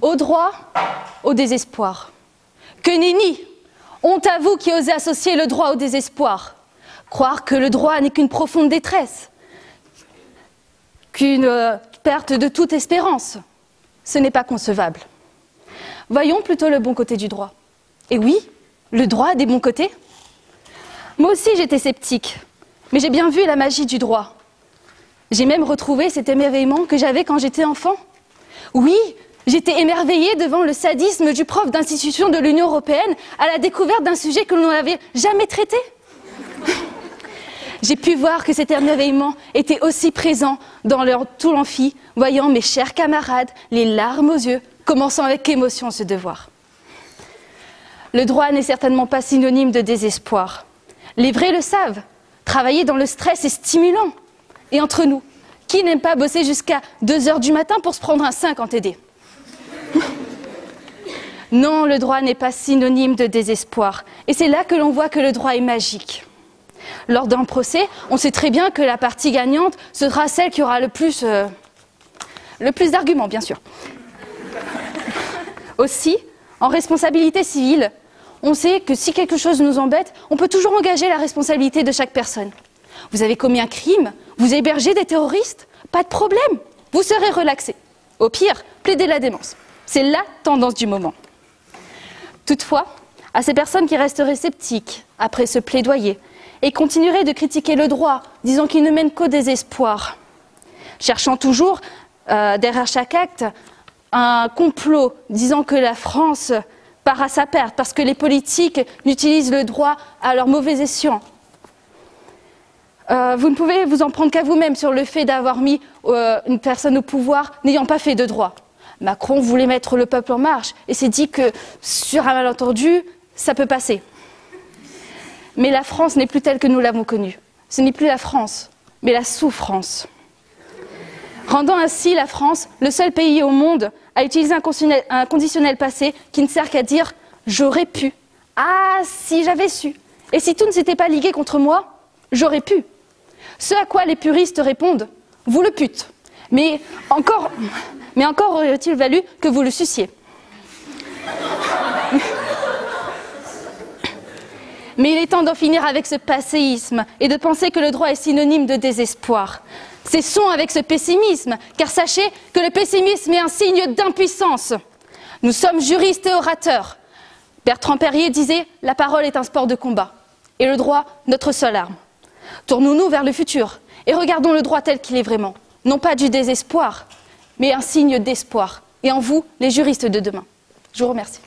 Au droit, au désespoir. Que nenni! Honte à vous qui osez associer le droit au désespoir. Croire que le droit n'est qu'une profonde détresse, qu'une perte de toute espérance. Ce n'est pas concevable. Voyons plutôt le bon côté du droit. Et oui, le droit a des bons côtés. Moi aussi j'étais sceptique, mais j'ai bien vu la magie du droit. J'ai même retrouvé cet émerveillement que j'avais quand j'étais enfant. Oui, j'étais émerveillée devant le sadisme du prof d'institution de l'Union européenne à la découverte d'un sujet que l'on n'avait jamais traité. J'ai pu voir que cet émerveillement était aussi présent dans tout l'amphi, voyant mes chers camarades, les larmes aux yeux, commençant avec émotion ce devoir. Le droit n'est certainement pas synonyme de désespoir. Les vrais le savent. Travailler dans le stress est stimulant. Et entre nous, qui n'aime pas bosser jusqu'à 2 h du matin pour se prendre un 5 en TD? Non, le droit n'est pas synonyme de désespoir. Et c'est là que l'on voit que le droit est magique. Lors d'un procès, on sait très bien que la partie gagnante sera celle qui aura le plus d'arguments, bien sûr. Aussi, en responsabilité civile, on sait que si quelque chose nous embête, on peut toujours engager la responsabilité de chaque personne. Vous avez commis un crime, vous hébergez des terroristes, pas de problème, vous serez relaxé. Au pire, plaidez la démence. C'est la tendance du moment. Toutefois, à ces personnes qui resteraient sceptiques après ce plaidoyer et continueraient de critiquer le droit, disant qu'il ne mène qu'au désespoir, cherchant toujours, derrière chaque acte, un complot disant que la France part à sa perte parce que les politiques n'utilisent le droit à leur mauvais escient. Vous ne pouvez vous en prendre qu'à vous-même sur le fait d'avoir mis une personne au pouvoir n'ayant pas fait de droit. Macron voulait mettre le peuple en marche et s'est dit que sur un malentendu, ça peut passer. Mais la France n'est plus telle que nous l'avons connue. Ce n'est plus la France, mais la souffrance. Rendant ainsi la France le seul pays au monde à utiliser un conditionnel passé qui ne sert qu'à dire « j'aurais pu ». Ah, si j'avais su. Et si tout ne s'était pas ligué contre moi, j'aurais pu. Ce à quoi les puristes répondent « vous le pûtes ». Mais encore aurait-il valu que vous le suciez. Mais il est temps d'en finir avec ce passéisme et de penser que le droit est synonyme de désespoir. Cessons avec ce pessimisme, car sachez que le pessimisme est un signe d'impuissance. Nous sommes juristes et orateurs. Bertrand Perrier disait « la parole est un sport de combat » et le droit notre seule arme. Tournons-nous vers le futur et regardons le droit tel qu'il est vraiment. Non pas du désespoir, mais un signe d'espoir. Et en vous, les juristes de demain. Je vous remercie.